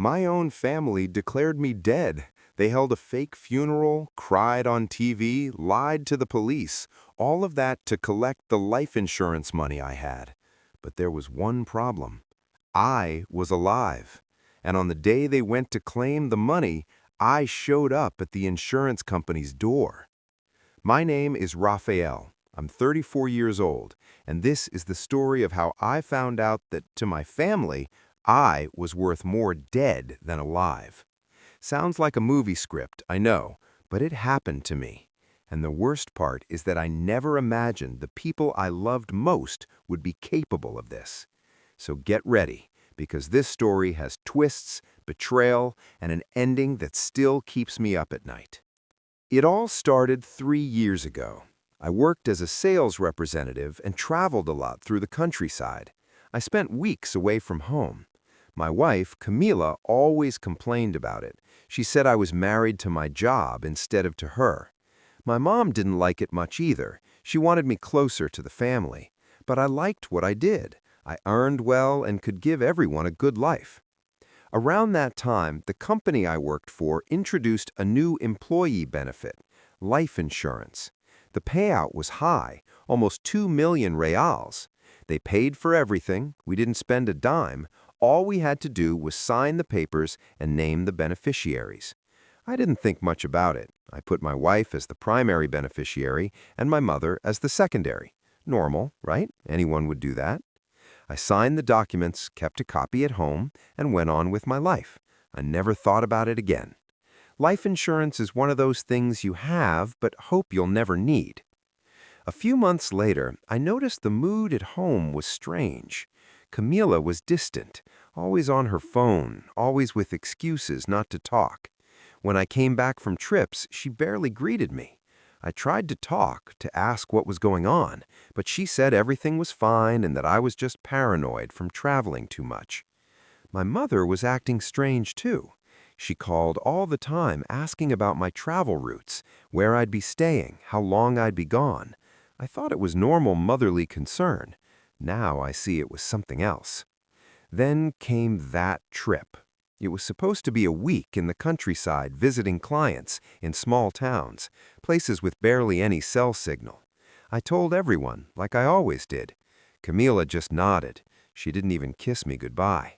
My own family declared me dead. They held a fake funeral, cried on TV, lied to the police, all of that to collect the life insurance money I had. But there was one problem. I was alive. And on the day they went to claim the money, I showed up at the insurance company's door. My name is Raphael. I'm 34 years old, and this is the story of how I found out that, to my family, I was worth more dead than alive. Sounds like a movie script, I know, but it happened to me. And the worst part is that I never imagined the people I loved most would be capable of this. So get ready, because this story has twists, betrayal, and an ending that still keeps me up at night. It all started 3 years ago. I worked as a sales representative and traveled a lot through the countryside. I spent weeks away from home. My wife, Camila, always complained about it. She said I was married to my job instead of to her. My mom didn't like it much either. She wanted me closer to the family. But I liked what I did. I earned well and could give everyone a good life. Around that time, the company I worked for introduced a new employee benefit, life insurance. The payout was high, almost 2 million reals. They paid for everything, we didn't spend a dime. All we had to do was sign the papers and name the beneficiaries. I didn't think much about it. I put my wife as the primary beneficiary and my mother as the secondary. Normal, right? Anyone would do that. I signed the documents, kept a copy at home, and went on with my life. I never thought about it again. Life insurance is one of those things you have but hope you'll never need. A few months later, I noticed the mood at home was strange. Camila was distant, always on her phone, always with excuses not to talk. When I came back from trips, she barely greeted me. I tried to talk, to ask what was going on, but she said everything was fine and that I was just paranoid from traveling too much. My mother was acting strange too. She called all the time asking about my travel routes, where I'd be staying, how long I'd be gone. I thought it was normal motherly concern. Now I see it was something else. Then came that trip. It was supposed to be a week in the countryside visiting clients in small towns, places with barely any cell signal. I told everyone, like I always did. Camila just nodded. She didn't even kiss me goodbye.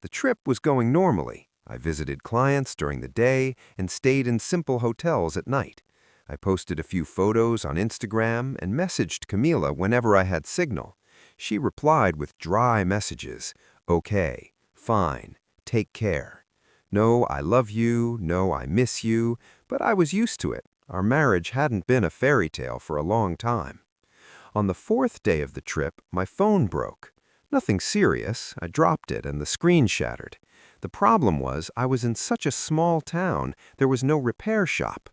The trip was going normally. I visited clients during the day and stayed in simple hotels at night. I posted a few photos on Instagram and messaged Camila whenever I had signal. She replied with dry messages. Okay, fine, take care. No, I love you, no, I miss you, but I was used to it. Our marriage hadn't been a fairy tale for a long time. On the 4th day of the trip, my phone broke. Nothing serious. I dropped it and the screen shattered. The problem was I was in such a small town, there was no repair shop.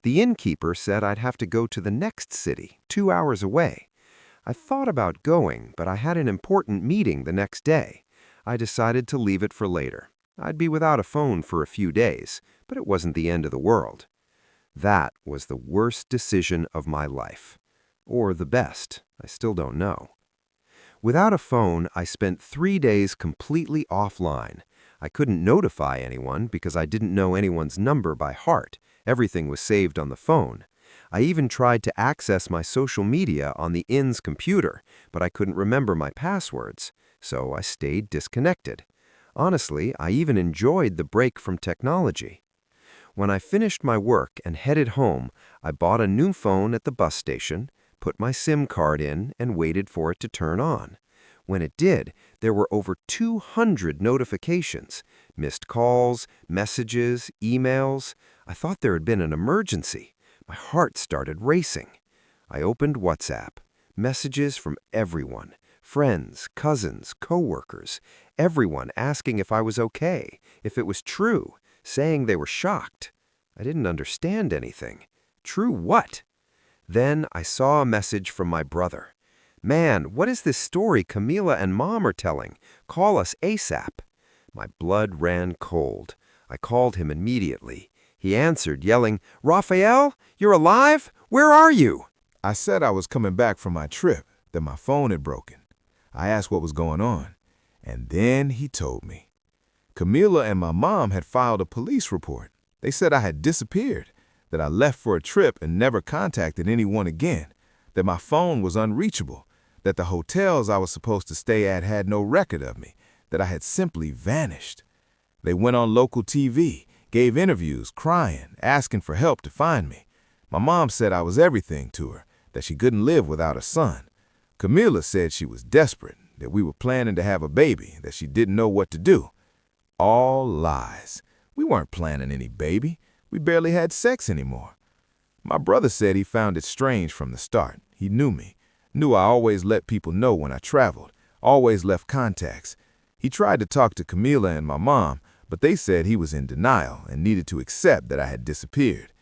The innkeeper said I'd have to go to the next city, 2 hours away. I thought about going, but I had an important meeting the next day. I decided to leave it for later. I'd be without a phone for a few days, but it wasn't the end of the world. That was the worst decision of my life. Or the best, I still don't know. Without a phone, I spent 3 days completely offline. I couldn't notify anyone because I didn't know anyone's number by heart. Everything was saved on the phone. I even tried to access my social media on the inn's computer, but I couldn't remember my passwords, so I stayed disconnected. Honestly, I even enjoyed the break from technology. When I finished my work and headed home, I bought a new phone at the bus station, put my SIM card in, and waited for it to turn on. When it did, there were over 200 notifications, missed calls, messages, emails. I thought there had been an emergency. My heart started racing. I opened WhatsApp. Messages from everyone, friends, cousins, coworkers, everyone asking if I was okay, if it was true, saying they were shocked. I didn't understand anything. True what? Then I saw a message from my brother. Man, what is this story Camila and Mom are telling? Call us ASAP. My blood ran cold. I called him immediately. He answered, yelling, Raphael, you're alive? Where are you? I said I was coming back from my trip, that my phone had broken. I asked what was going on, and then he told me. Camila and my mom had filed a police report. They said I had disappeared, that I left for a trip and never contacted anyone again, that my phone was unreachable, that the hotels I was supposed to stay at had no record of me, that I had simply vanished. They went on local TV, gave interviews, crying, asking for help to find me. My mom said I was everything to her, that she couldn't live without a son. Camila said she was desperate, that we were planning to have a baby, that she didn't know what to do. All lies. We weren't planning any baby. We barely had sex anymore. My brother said he found it strange from the start. He knew me, knew I always let people know when I traveled, always left contacts. He tried to talk to Camila and my mom, but they said he was in denial and needed to accept that I had disappeared.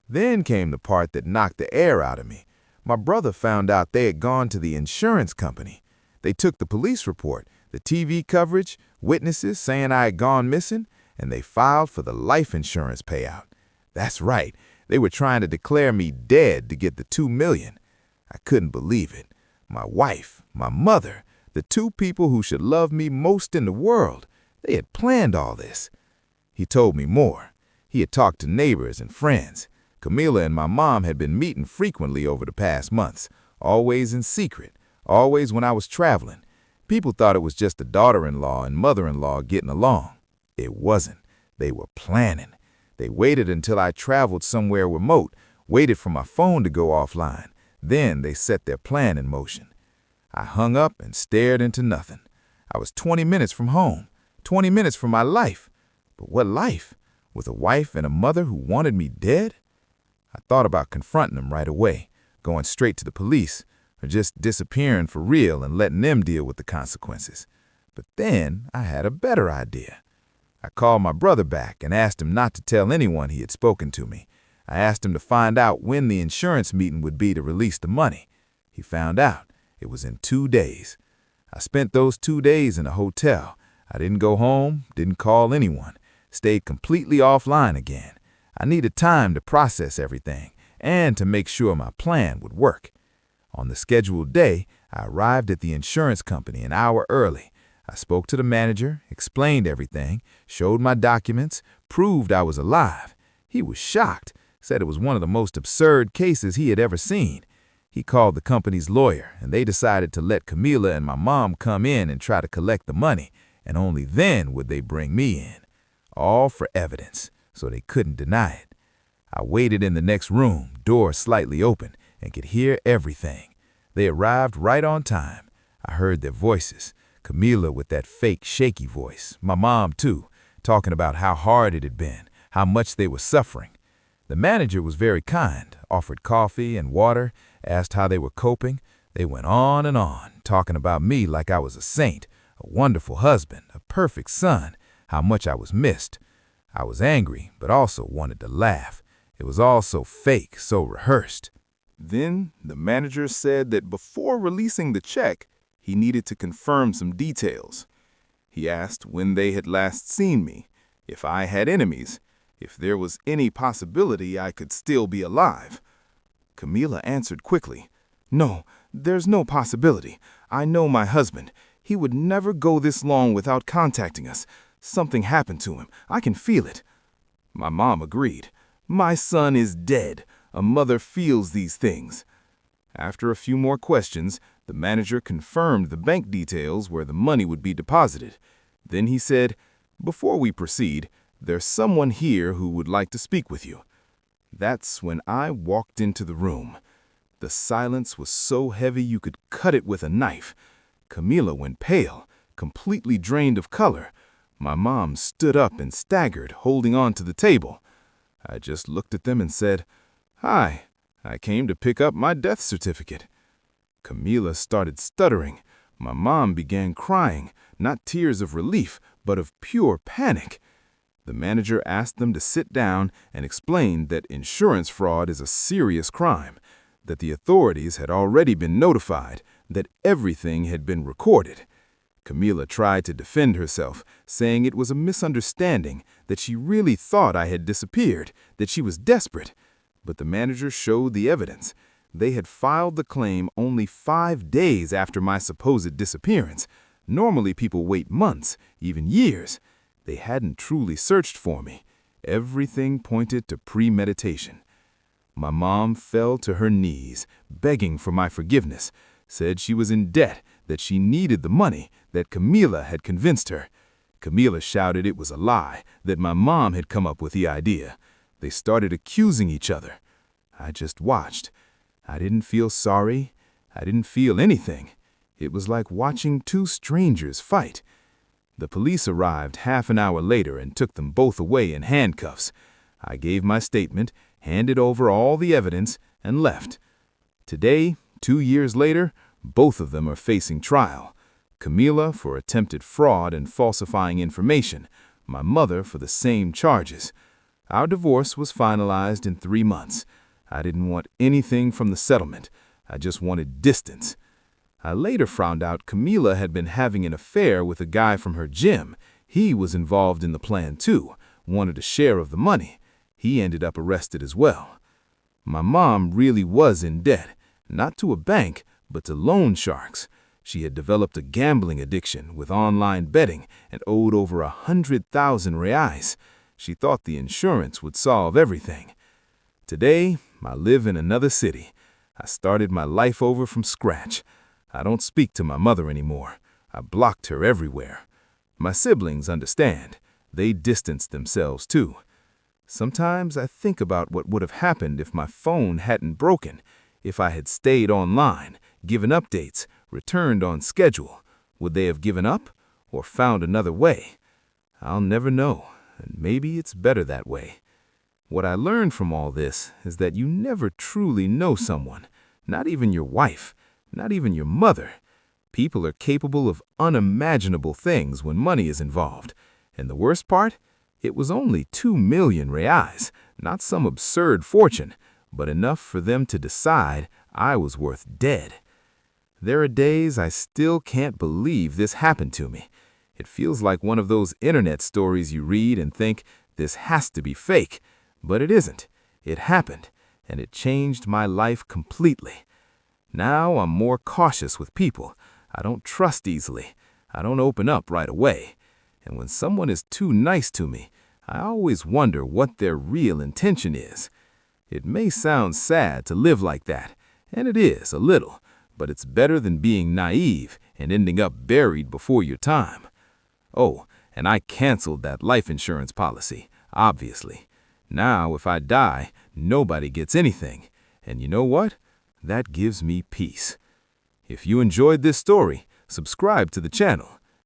Then came the part that knocked the air out of me. My brother found out they had gone to the insurance company. They took the police report, the TV coverage, witnesses saying I had gone missing, and they filed for the life insurance payout. That's right, they were trying to declare me dead to get the $2 million. I couldn't believe it. My wife, my mother, the two people who should love me most in the world, they had planned all this. He told me more. He had talked to neighbors and friends. Camila and my mom had been meeting frequently over the past months, always in secret, always when I was traveling. People thought it was just the daughter-in-law and mother-in-law getting along. It wasn't. They were planning. They waited until I traveled somewhere remote, waited for my phone to go offline. Then they set their plan in motion. I hung up and stared into nothing. I was 20 minutes from home, 20 minutes from my life. But what life? With a wife and a mother who wanted me dead? I thought about confronting them right away, going straight to the police, or just disappearing for real and letting them deal with the consequences. But then I had a better idea. I called my brother back and asked him not to tell anyone he had spoken to me. I asked him to find out when the insurance meeting would be to release the money. He found out. It was in 2 days. I spent those 2 days in a hotel. I didn't go home, didn't call anyone, stayed completely offline again. I needed time to process everything and to make sure my plan would work. On the scheduled day, I arrived at the insurance company an hour early. I spoke to the manager, explained everything, showed my documents, proved I was alive. He was shocked, said it was one of the most absurd cases he had ever seen. He called the company's lawyer, and they decided to let Camila and my mom come in and try to collect the money, and only then would they bring me in. All for evidence, so they couldn't deny it. I waited in the next room, door slightly open, and could hear everything. They arrived right on time. I heard their voices. Camila with that fake, shaky voice. My mom, too, talking about how hard it had been, how much they were suffering. The manager was very kind, offered coffee and water, asked how they were coping. They went on, talking about me like I was a saint, a wonderful husband, a perfect son, how much I was missed. I was angry, but also wanted to laugh. It was all so fake, so rehearsed. Then the manager said that before releasing the check, he needed to confirm some details. He asked when they had last seen me, if I had enemies, if there was any possibility I could still be alive. Camila answered quickly, "No, there's no possibility. I know my husband. He would never go this long without contacting us. Something happened to him. I can feel it." My mom agreed. "My son is dead. A mother feels these things." After a few more questions, the manager confirmed the bank details where the money would be deposited. Then he said, "Before we proceed, there's someone here who would like to speak with you." That's when I walked into the room. The silence was so heavy you could cut it with a knife. Camila went pale, completely drained of color. My mom stood up and staggered, holding on to the table. I just looked at them and said, "Hi, I came to pick up my death certificate." Camila started stuttering. My mom began crying, not tears of relief, but of pure panic. The manager asked them to sit down and explained that insurance fraud is a serious crime, that the authorities had already been notified, that everything had been recorded. Camila tried to defend herself, saying it was a misunderstanding, that she really thought I had disappeared, that she was desperate. But the manager showed the evidence. They had filed the claim only 5 days after my supposed disappearance. Normally people wait months, even years. They hadn't truly searched for me. Everything pointed to premeditation. My mom fell to her knees, begging for my forgiveness, said she was in debt, that she needed the money, that Camila had convinced her. Camila shouted it was a lie, that my mom had come up with the idea. They started accusing each other. I just watched. I didn't feel sorry. I didn't feel anything. It was like watching two strangers fight. The police arrived half an hour later and took them both away in handcuffs. I gave my statement, handed over all the evidence, and left. Today, 2 years later, both of them are facing trial. Camila for attempted fraud and falsifying information, my mother for the same charges. Our divorce was finalized in 3 months. I didn't want anything from the settlement. I just wanted distance. I later found out Camila had been having an affair with a guy from her gym. He was involved in the plan too, wanted a share of the money. He ended up arrested as well. My mom really was in debt, not to a bank, but to loan sharks. She had developed a gambling addiction with online betting and owed over 100,000 reais. She thought the insurance would solve everything. Today, I live in another city. I started my life over from scratch. I don't speak to my mother anymore. I blocked her everywhere. My siblings understand. They distanced themselves too. Sometimes I think about what would have happened if my phone hadn't broken, if I had stayed online, given updates, returned on schedule. Would they have given up or found another way? I'll never know, and maybe it's better that way. What I learned from all this is that you never truly know someone, not even your wife, not even your mother. People are capable of unimaginable things when money is involved. And the worst part? It was only 2 million reais, not some absurd fortune, but enough for them to decide I was worth dead. There are days I still can't believe this happened to me. It feels like one of those internet stories you read and think, this has to be fake. But it isn't. It happened, and it changed my life completely. Now I'm more cautious with people. I don't trust easily. I don't open up right away. And when someone is too nice to me, I always wonder what their real intention is. It may sound sad to live like that, and it is a little, but it's better than being naive and ending up buried before your time. Oh, and I canceled that life insurance policy, obviously. Now, if I die, nobody gets anything. And you know what? That gives me peace. If you enjoyed this story, subscribe to the channel.